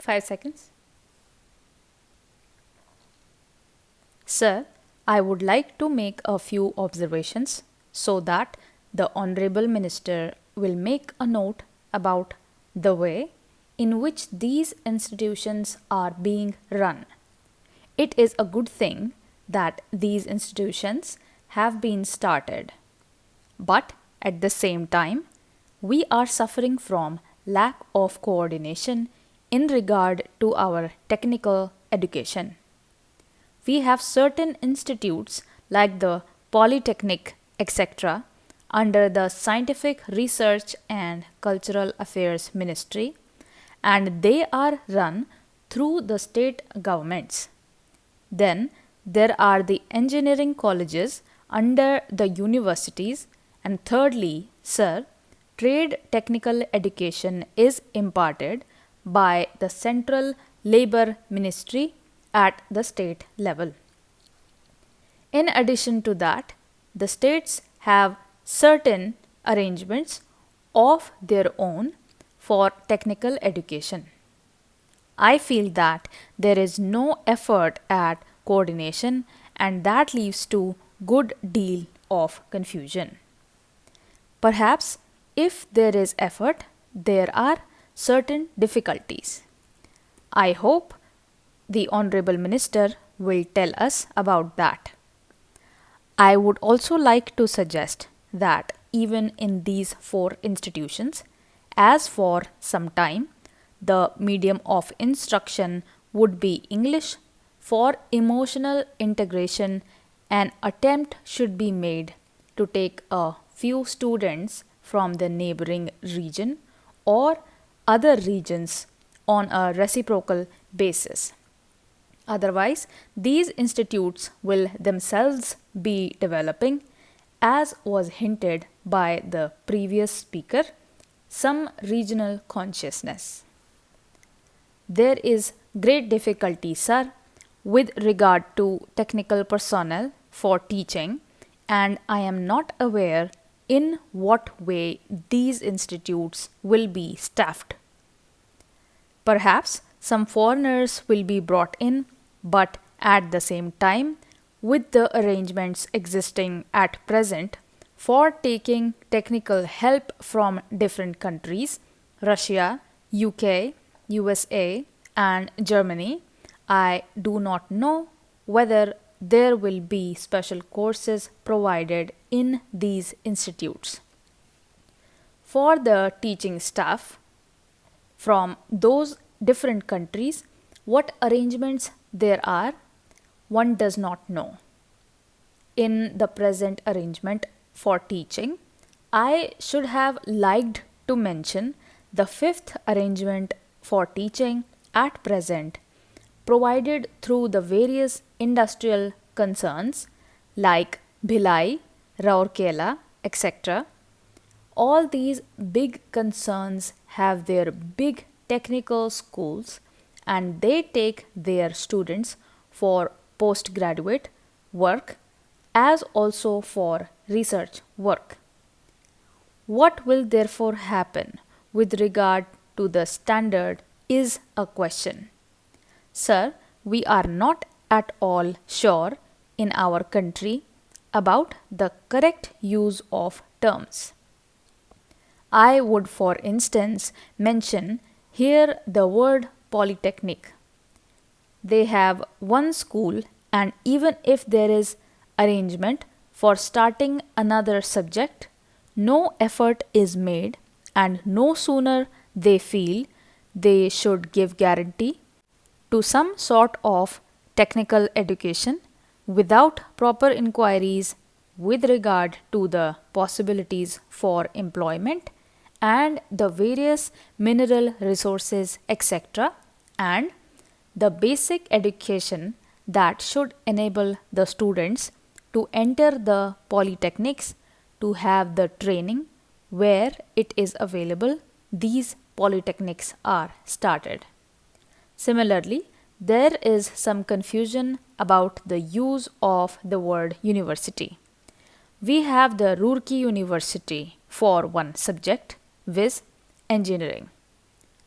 5 seconds. Sir, I would like to make a few observations so that the Honorable Minister will make a note about the way in which these institutions are being run. It is a good thing that these institutions have been started. But at the same time, we are suffering from lack of coordination in regard to our technical education. We have certain institutes like the Polytechnic, etc., under the Scientific Research and Cultural Affairs Ministry, and they are run through the state governments. Then there are the engineering colleges under the universities, and thirdly, sir, trade technical education is imparted by the Central Labor Ministry at the state level. In addition to that, the states have certain arrangements of their own for technical education. I feel that there is no effort at coordination, and that leads to good deal of confusion. Perhaps if there is effort, there are certain difficulties. I hope the Honorable Minister will tell us about that. I would also like to suggest that even in these 4 institutions, as for some time, the medium of instruction would be English. For emotional integration, an attempt should be made to take a few students from the neighboring region or other regions on a reciprocal basis. Otherwise, these institutes will themselves be developing, as was hinted by the previous speaker, some regional consciousness. There is great difficulty, sir, with regard to technical personnel for teaching, and I am not aware in what way these institutes will be staffed. Perhaps some foreigners will be brought in, but at the same time, with the arrangements existing at present for taking technical help from different countries, Russia, UK, USA, and Germany, I do not know whether there will be special courses provided in these institutes. For the teaching staff from those different countries, what arrangements there are, one does not know. In the present arrangement for teaching, I should have liked to mention the 5th arrangement for teaching at present, provided through the various industrial concerns like Bhilai, Rourkela, etc. All these big concerns have their big technical schools, and they take their students for postgraduate work as also for research work. What will therefore happen with regard to the standard is a question. Sir, we are not at all sure in our country about the correct use of terms. I would, for instance, mention here the word polytechnic. They have one school, and even if there is arrangement for starting another subject, no effort is made, and no sooner they feel they should give guarantee to some sort of technical education without proper inquiries with regard to the possibilities for employment and the various mineral resources, etc., and the basic education that should enable the students to enter the polytechnics to have the training where it is available, these polytechnics are started. Similarly, there is some confusion about the use of the word university. We have the Roorkee University for one subject, viz. Engineering.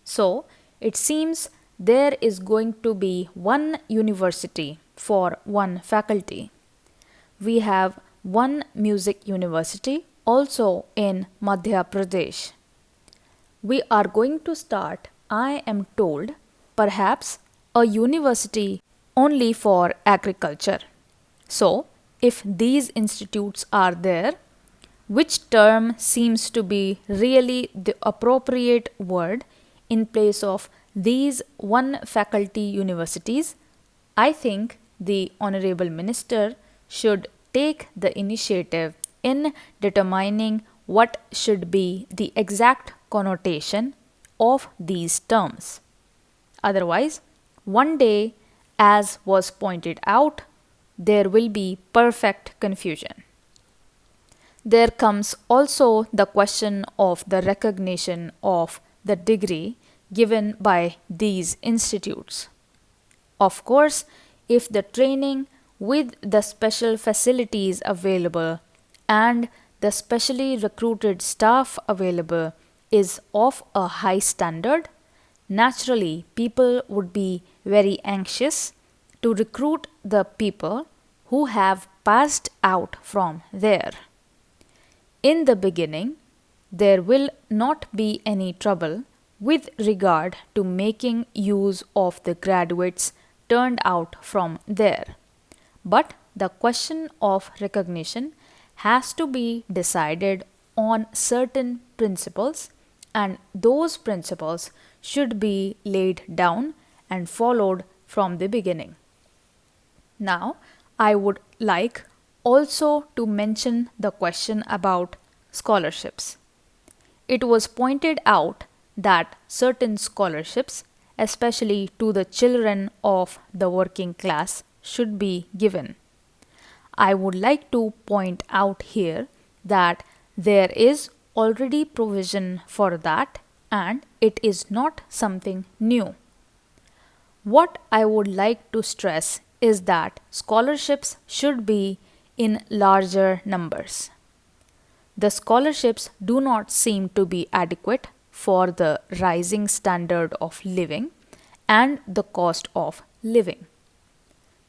So, it seems there is going to be one university for one faculty. We have one music university also in Madhya Pradesh. We are going to start, I am told, perhaps a university only for agriculture. So, if these institutes are there, which term seems to be really the appropriate word in place of these one faculty universities? I think the Honorable Minister should take the initiative in determining what should be the exact connotation of these terms. Otherwise, one day, as was pointed out, there will be perfect confusion. There comes also the question of the recognition of the degree given by these institutes. Of course, if the training with the special facilities available and the specially recruited staff available is of a high standard, naturally people would be very anxious to recruit the people who have passed out from there. In the beginning, there will not be any trouble with regard to making use of the graduates turned out from there. But the question of recognition has to be decided on certain principles, and those principles should be laid down and followed from the beginning. Now, I would like also to mention the question about scholarships. It was pointed out that certain scholarships, especially to the children of the working class, should be given. I would like to point out here that there is already provision for that and it is not something new. What I would like to stress is that scholarships should be in larger numbers. The scholarships do not seem to be adequate for the rising standard of living and the cost of living.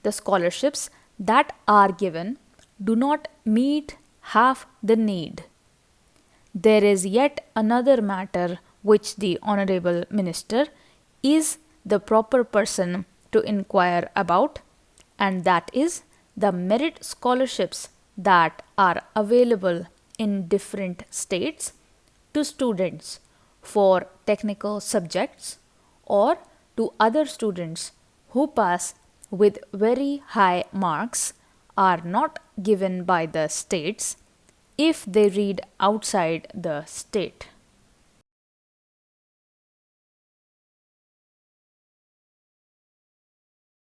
The scholarships that are given do not meet half the need. There is yet another matter which the Honorable Minister is the proper person to inquire about, and that is the merit scholarships that are available in different states to students for technical subjects or to other students who pass with very high marks are not given by the states if they read outside the state.